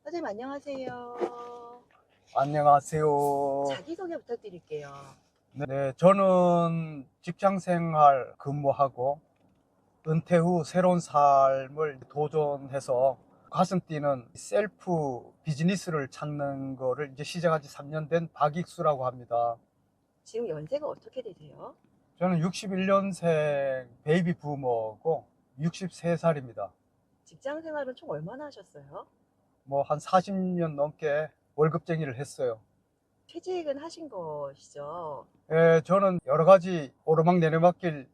선생님 안녕하세요. 안녕하세요. 자기소개 부탁드릴게요. 네, 저는 직장 생활 근무하고 은퇴 후 새로운 삶을 도전해서 가슴 뛰는 셀프 비즈니스를 찾는 거를 이제 시작한 지 3년 된 박익수라고 합니다. 지금 연세가 어떻게 되세요? 저는 61년생 베이비 부머고 63살입니다. 직장 생활은 총 얼마나 하셨어요? 뭐 한 40년 넘게 월급쟁이를 했어요. 퇴직은 하신 것이죠? 예, 저는 여러 가지 오르막 내리막길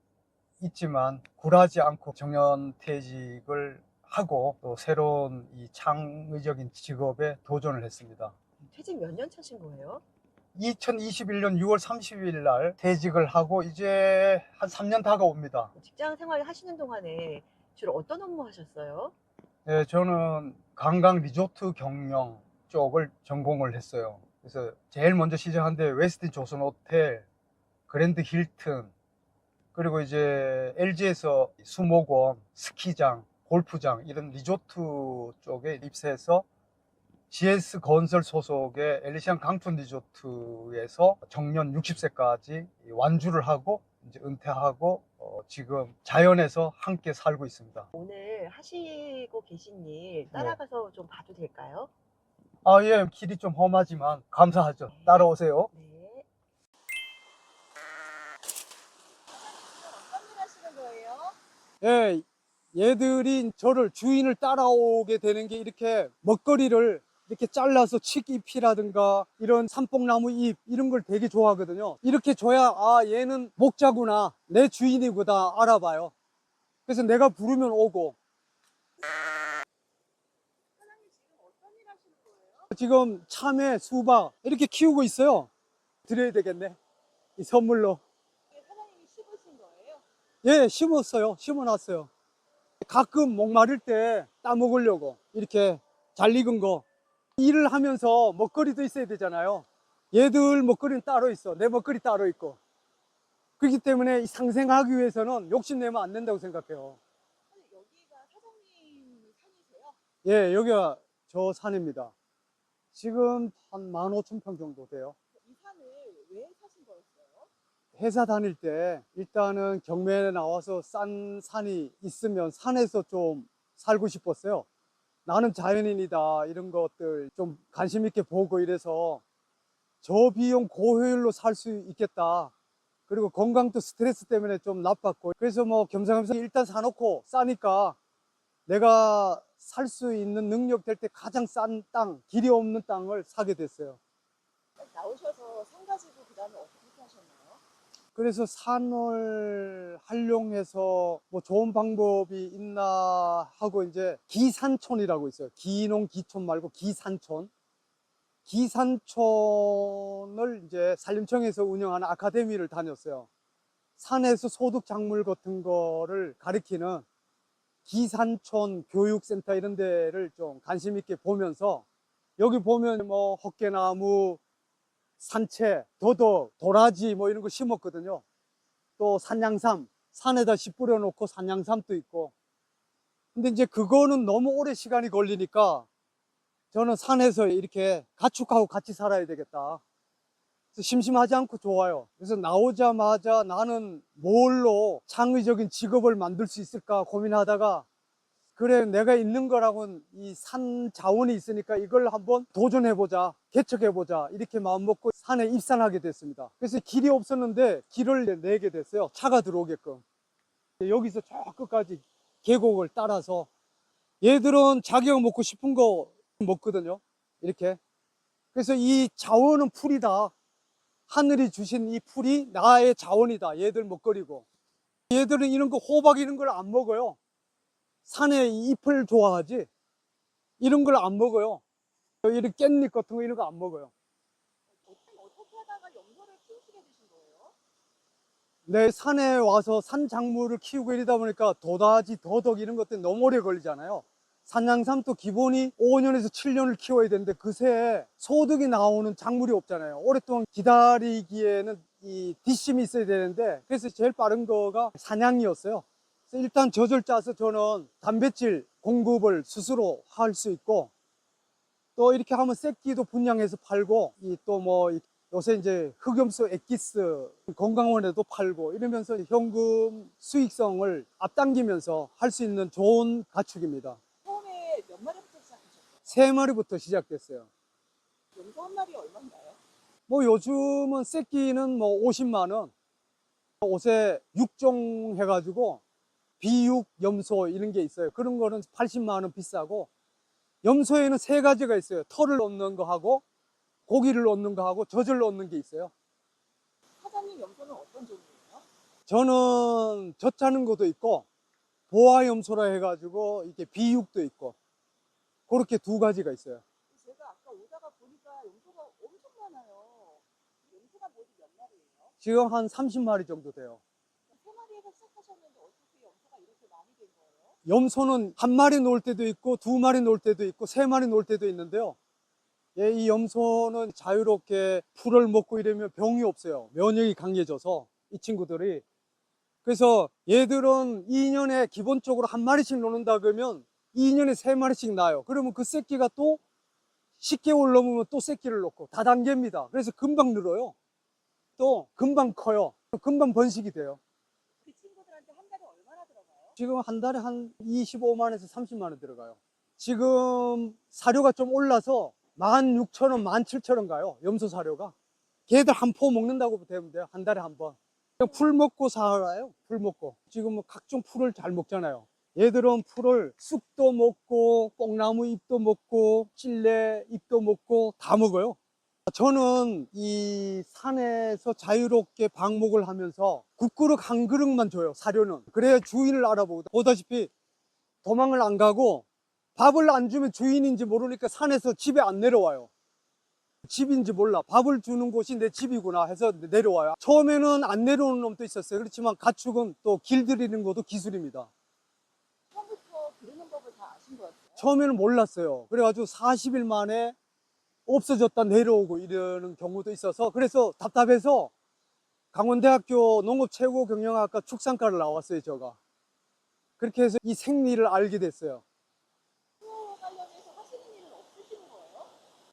있지만 굴하지 않고 정년퇴직을 하고 또 새로운 이 창의적인 직업에 도전을 했습니다. 퇴직 몇 년 차신 거예요? 2021년 6월 30일 날 퇴직을 하고 이제 한 3년 다가옵니다. 직장 생활 하시는 동안에 주로 어떤 업무 하셨어요? 네, 저는 관광 리조트 경영 쪽을 전공을 했어요. 그래서 제일 먼저 시작한 데 웨스틴 조선 호텔, 그랜드 힐튼, 그리고 이제 LG에서 수목원, 스키장, 골프장 이런 리조트 쪽에 입사해서 GS 건설 소속의 엘리시안 강촌 리조트에서 정년 60세까지 완주를 하고 이제 은퇴하고 지금 자연에서 함께 살고 있습니다. 오늘 하시고 계신 일 네. 따라가서 좀 봐도 될까요? 아, 예, 길이 좀 험하지만 감사하죠. 네. 따라오세요. 네. 어떤 일 하시는 거예요? 예, 얘들이 저를 주인을 따라오게 되는 게 이렇게 먹거리를 이렇게 잘라서 칡잎이라든가 이런 삼뽕나무 잎 이런 걸 되게 좋아하거든요. 이렇게 줘야 아 얘는 목자구나 내 주인이구나 알아봐요. 그래서 내가 부르면 오고. 사장님 지금 어떤 일 하시는 거예요? 지금 참외, 수박 이렇게 키우고 있어요. 드려야 되겠네, 이 선물로. 이게 사장님이 심으신 거예요? 예, 심었어요. 심어놨어요. 가끔 목마를 때 따먹으려고 이렇게 잘 익은 거. 일을 하면서 먹거리도 있어야 되잖아요. 얘들 먹거리는 따로 있어. 내 먹거리 따로 있고. 그렇기 때문에 상생하기 위해서는 욕심내면 안 된다고 생각해요. 아니, 여기가 사장님 산이세요? 예, 여기가 저 산입니다. 지금 한 15,000평 정도 돼요. 이 산을 왜 사신 거였어요? 회사 다닐 때 일단은 경매에 나와서 싼 산이 있으면 산에서 좀 살고 싶었어요. 나는 자연인이다 이런 것들 좀 관심 있게 보고 이래서 저비용 고효율로 살 수 있겠다. 그리고 건강도 스트레스 때문에 좀 나빴고, 그래서 뭐 겸사겸사 일단 사놓고 싸니까 내가 살 수 있는 능력 될 때 가장 싼 땅, 길이 없는 땅을 사게 됐어요. 나오셔서 산 가지고 그 다음에 어떻게 하셨나요? 그래서 산을 활용해서 뭐 좋은 방법이 있나 하고 이제 기산촌이라고 있어요. 기농 기촌 말고 기산촌. 기산촌을 이제 산림청에서 운영하는 아카데미를 다녔어요. 산에서 소득 작물 같은 거를 가리키는 기산촌 교육센터 이런 데를 좀 관심 있게 보면서, 여기 보면 뭐 헛개나무, 산채, 더덕, 도라지 뭐 이런 거 심었거든요. 또 산양삼, 산에다 씨 뿌려놓고 산양삼도 있고. 근데 이제 그거는 너무 오래 시간이 걸리니까 저는 산에서 이렇게 가축하고 같이 살아야 되겠다. 그래서 심심하지 않고 좋아요. 그래서 나오자마자 나는 뭘로 창의적인 직업을 만들 수 있을까 고민하다가, 그래 내가 있는 거라고는 이 산 자원이 있으니까 이걸 한번 도전해보자, 개척해보자 이렇게 마음먹고 산에 입산하게 됐습니다. 그래서 길이 없었는데 길을 내게 됐어요. 차가 들어오게끔. 여기서 저 끝까지 계곡을 따라서, 얘들은 자기가 먹고 싶은 거 먹거든요, 이렇게. 그래서 이 자원은 풀이다. 하늘이 주신 이 풀이 나의 자원이다. 얘들 먹거리고. 얘들은 이런 거 호박 이런 걸 안 먹어요. 산의 잎을 좋아하지 이런 걸 안 먹어요. 이런 깻잎 같은 거 이런 거 안 먹어요. 어떻게 하다가 염소를 키우시게 되신 거예요? 내 산에 와서 산 작물을 키우고 이러다 보니까 도다지, 더덕 이런 것들 너무 오래 걸리잖아요. 산양삼도 기본이 5년에서 7년을 키워야 되는데 그새 소득이 나오는 작물이 없잖아요. 오랫동안 기다리기에는 이 뒷심이 있어야 되는데, 그래서 제일 빠른 거가 산양이었어요. 그래서 일단 젖을 짜서 저는 단백질 공급을 스스로 할 수 있고, 또 이렇게 하면 새끼도 분양해서 팔고, 이 또 뭐 요새 이제 흑염소 엑기스 건강원에도 팔고 이러면서 현금 수익성을 앞당기면서 할 수 있는 좋은 가축입니다. 처음에 몇 마리부터 시작하셨어요? 3마리부터 시작됐어요. 염소 한 마리 얼마인가요? 뭐 요즘은 새끼는 뭐 50만 원, 옷에 육종 해가지고 비육 염소 이런 게 있어요. 그런 거는 80만 원 비싸고, 염소에는 3가지가 있어요. 털을 놓는 거 하고, 고기를 놓는 거 하고, 젖을 놓는 게 있어요. 사장님 염소는 어떤 종류예요? 저는 젖 짜는 것도 있고, 보아 염소라 해가지고 이게 비육도 있고, 그렇게 2가지가 있어요. 제가 아까 오다가 보니까 염소가 엄청 많아요. 염소가 모두 몇 마리예요? 지금 한 30마리 정도 돼요. 세 마리에서 시작하셨는데 어떻게 염소가 이렇게 많이 된 거예요? 염소는 1마리 놓을 때도 있고 2마리 놓을 때도 있고 3마리 놓을 때도 있는데요. 예, 이 염소는 자유롭게 풀을 먹고 이러면 병이 없어요. 면역이 강해져서 이 친구들이. 그래서 얘들은 2년에 기본적으로 1마리씩 놓는다 그러면 2년에 3마리씩 나요. 그러면 그 새끼가 또 10개월 넘으면 또 새끼를 놓고 다단계입니다. 그래서 금방 늘어요. 또 금방 커요. 금방 번식이 돼요. 그 친구들한테 한 달에 얼마나 들어가요? 지금 한 달에 한 25만에서 30만 원 들어가요. 지금 사료가 좀 올라서 16,000원, 17,000원 가요. 염소 사료가. 걔들 한 포 먹는다고 되면 돼요. 한 달에 한 번. 그냥 풀 먹고 살아요. 풀 먹고. 지금 뭐 각종 풀을 잘 먹잖아요. 얘들은 풀을 쑥도 먹고 뽕나무 잎도 먹고 찔레 잎도 먹고 다 먹어요. 저는 이 산에서 자유롭게 방목을 하면서 국그릇 한 그릇만 줘요. 사료는. 그래야 주인을 알아보거든. 보다시피 도망을 안 가고 밥을 안 주면 주인인지 모르니까 산에서 집에 안 내려와요. 집인지 몰라. 밥을 주는 곳이 내 집이구나 해서 내려와요. 처음에는 안 내려오는 놈도 있었어요. 그렇지만 가축은 또 길들이는 것도 기술입니다. 처음부터 기르는 법을 다 아신 것 같아요. 처음에는 몰랐어요. 그래가지고 40일 만에 없어졌다 내려오고 이러는 경우도 있어서, 그래서 답답해서 강원대학교 농업최고경영학과 축산과를 나왔어요, 제가. 그렇게 해서 이 생리를 알게 됐어요. 수호 관련해서 하시는 일은 없으시는 거예요?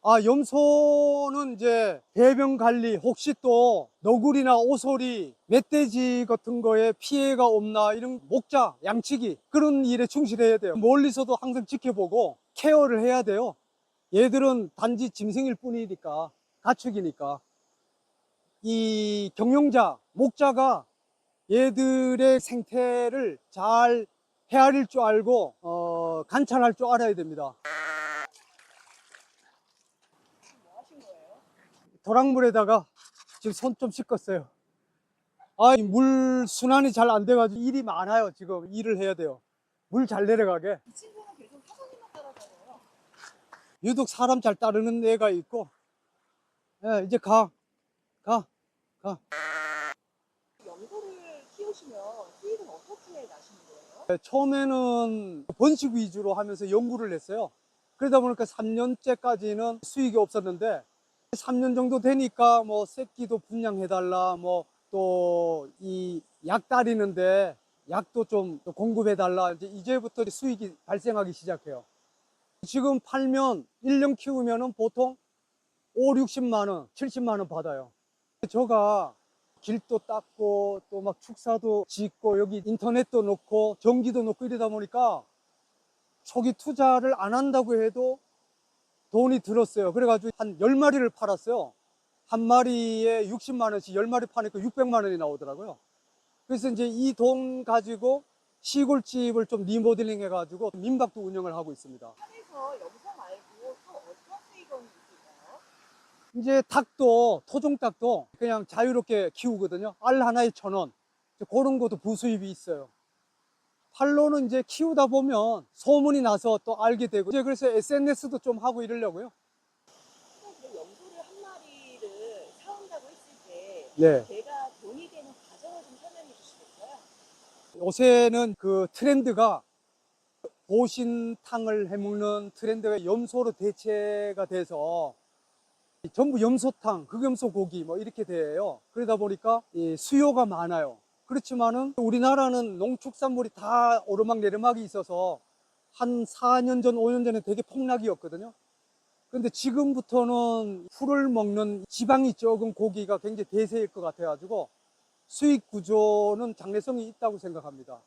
아, 염소는 이제 배변 관리, 혹시 또 너구리나 오소리, 멧돼지 같은 거에 피해가 없나 이런 목자, 양치기 그런 일에 충실해야 돼요. 멀리서도 항상 지켜보고 케어를 해야 돼요. 얘들은 단지 짐승일 뿐이니까, 가축이니까. 이 경영자, 목자가 얘들의 생태를 잘 헤아릴 줄 알고 관찰할 줄 알아야 됩니다. 뭐 하신 거예요? 도랑물에다가 지금 손 좀 씻었어요. 아, 물 순환이 잘 안 돼가지고 일이 많아요. 지금 일을 해야 돼요. 물 잘 내려가게. 이 친구는 계속 사장님만 따라다녀요. 유독 사람 잘 따르는 애가 있고. 예, 이제 가. 염소를 키우시면 수익은 어떻게 나시는 거예요? 예, 처음에는 번식 위주로 하면서 연구를 했어요. 그러다 보니까 3년째까지는 수익이 없었는데 3년 정도 되니까 뭐 새끼도 분양해달라, 뭐 또 이 약 따리는데 약도 좀 공급해달라, 이제부터 수익이 발생하기 시작해요. 지금 팔면 1년 키우면은 보통 5, 60만 원, 70만 원 받아요. 제가 길도 닦고 또 막 축사도 짓고 여기 인터넷도 놓고 전기도 놓고 이러다 보니까 초기 투자를 안 한다고 해도 돈이 들었어요. 그래가지고 한 10마리를 팔았어요. 한 마리에 60만 원씩 10마리 파니까 600만 원이 나오더라고요. 그래서 이제 이 돈 가지고 시골집을 좀 리모델링 해가지고 민박도 운영을 하고 있습니다. 산에서 염소 말고 또 어떤 수익원이 있을까요? 이제 닭도, 토종닭도 그냥 자유롭게 키우거든요. 알 하나에 1,000원. 그런 것도 부수입이 있어요. 팔로는 이제 키우다 보면 소문이 나서 또 알게 되고, 이제 그래서 SNS도 좀 하고 이러려고요. 그 염소를 한 마리를 사온다고 했을 때 네. 걔가 돈이 되는 과정을 좀 설명해 주시겠어요? 요새는 그 트렌드가 보신탕을 해먹는 트렌드가 염소로 대체가 돼서 전부 염소탕, 흑염소 고기 뭐 이렇게 돼요. 그러다 보니까 이 수요가 많아요. 그렇지만은 우리나라는 농축산물이 다 오르막내리막이 있어서 한 4년 전, 5년 전에 되게 폭락이었거든요. 근데 지금부터는 풀을 먹는 지방이 적은 고기가 굉장히 대세일 것 같아가지고 수익 구조는 장래성이 있다고 생각합니다.